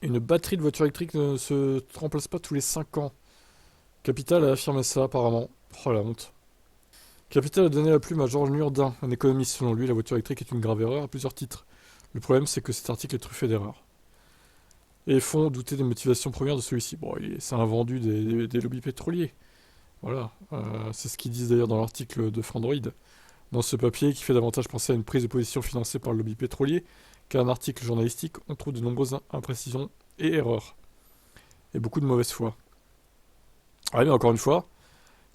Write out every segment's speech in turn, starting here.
Une batterie de voiture électrique ne se remplace pas tous les 5 ans. Capital a affirmé ça apparemment. Oh la honte. Capital a donné la plume à Georges Nurdin, un économiste. Selon lui, la voiture électrique est une grave erreur à plusieurs titres. Le problème, c'est que cet article est truffé d'erreurs. Et font douter des motivations premières de celui-ci. Bon, c'est un vendu des lobbies pétroliers. Voilà. C'est ce qu'ils disent d'ailleurs dans l'article de Frandroid. Dans ce papier qui fait davantage penser à une prise de position financée par le lobby pétrolier qu'à un article journalistique, on trouve de nombreuses imprécisions et erreurs. Et beaucoup de mauvaise foi. Ah, mais encore une fois,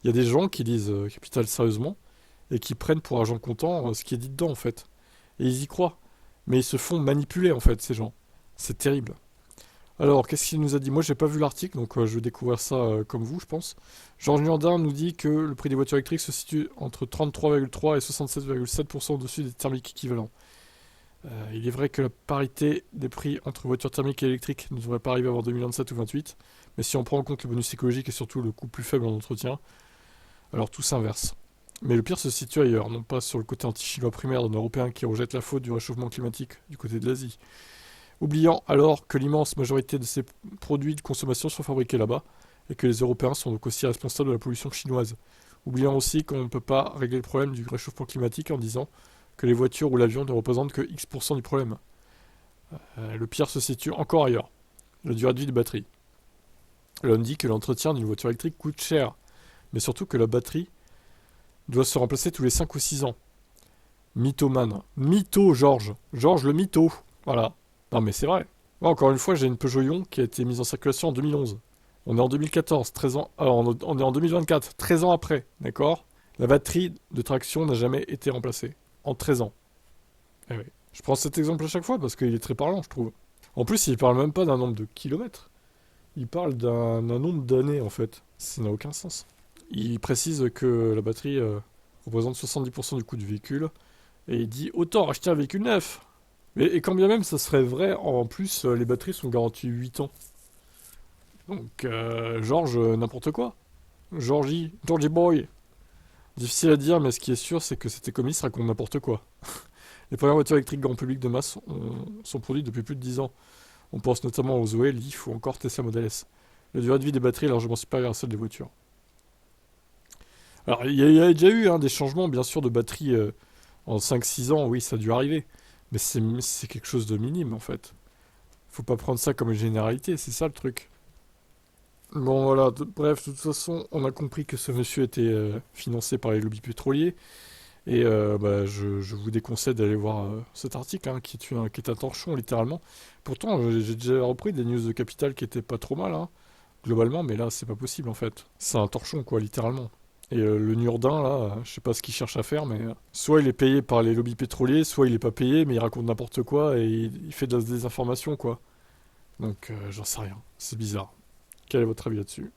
il y a des gens qui lisent Capital sérieusement et qui prennent pour argent comptant ce qui est dit dedans en fait. Et ils y croient. Mais ils se font manipuler en fait, ces gens. C'est terrible. Alors, qu'est-ce qu'il nous a dit? Moi, j'ai pas vu l'article, donc je vais découvrir ça comme vous, je pense. Georges Nurdin nous dit que le prix des voitures électriques se situe entre 33,3 et 67,7% au-dessus des thermiques équivalents. Il est vrai que la parité des prix entre voitures thermiques et électriques ne devrait pas arriver avant 2027 ou 2028, mais si on prend en compte le bonus écologique et surtout le coût plus faible en entretien, alors tout s'inverse. Mais le pire se situe ailleurs, non pas sur le côté anti-chinois primaire d'un Européen qui rejette la faute du réchauffement climatique du côté de l'Asie, oubliant alors que l'immense majorité de ces produits de consommation sont fabriqués là-bas, et que les Européens sont donc aussi responsables de la pollution chinoise. Oubliant aussi qu'on ne peut pas régler le problème du réchauffement climatique en disant que les voitures ou l'avion ne représentent que X% du problème. Le pire se situe encore ailleurs, la durée de vie des batteries. L'homme dit que l'entretien d'une voiture électrique coûte cher, mais surtout que la batterie doit se remplacer tous les 5 ou 6 ans. Mythomane. Mytho, Georges. Georges le mytho. Voilà. Non mais c'est vrai. Moi, encore une fois, j'ai une Peugeot Ion qui a été mise en circulation en 2011. On est en 2014, 13 ans. Alors, on est en 2024, 13 ans après, d'accord? La batterie de traction n'a jamais été remplacée. En 13 ans. Eh oui. Je prends cet exemple à chaque fois parce qu'il est très parlant, je trouve. En plus, il parle même pas d'un nombre de kilomètres. Il parle d'un nombre d'années, en fait. Ça n'a aucun sens. Il précise que la batterie représente 70% du coût du véhicule. Et il dit autant acheter un véhicule neuf. Et quand bien même ça serait vrai, en plus, les batteries sont garanties 8 ans. Donc, Georges, n'importe quoi. Georgie Boy. Difficile à dire, mais ce qui est sûr, c'est que cet économiste raconte n'importe quoi. Les premières voitures électriques grand public de masse sont produites depuis plus de 10 ans. On pense notamment aux Zoé, Leaf ou encore Tesla Model S. La durée de vie des batteries est largement supérieure à celle des voitures. Alors, il y a déjà eu des changements, bien sûr, de batterie en 5-6 ans, oui, ça a dû arriver. Mais c'est quelque chose de minime, en fait. Faut pas prendre ça comme une généralité, c'est ça le truc. Bon, voilà, bref, de toute façon, on a compris que ce monsieur était financé par les lobbies pétroliers. Et bah, je vous déconseille d'aller voir cet article, qui est un torchon, littéralement. Pourtant, j'ai déjà repris des news de Capital qui étaient pas trop mal, globalement, mais là, c'est pas possible, en fait. C'est un torchon, quoi, littéralement. Et le Nurdin, là, je sais pas ce qu'il cherche à faire, mais soit il est payé par les lobbies pétroliers, soit il est pas payé, mais il raconte n'importe quoi et il fait de la désinformation, quoi. Donc, j'en sais rien. C'est bizarre. Quel est votre avis là-dessus?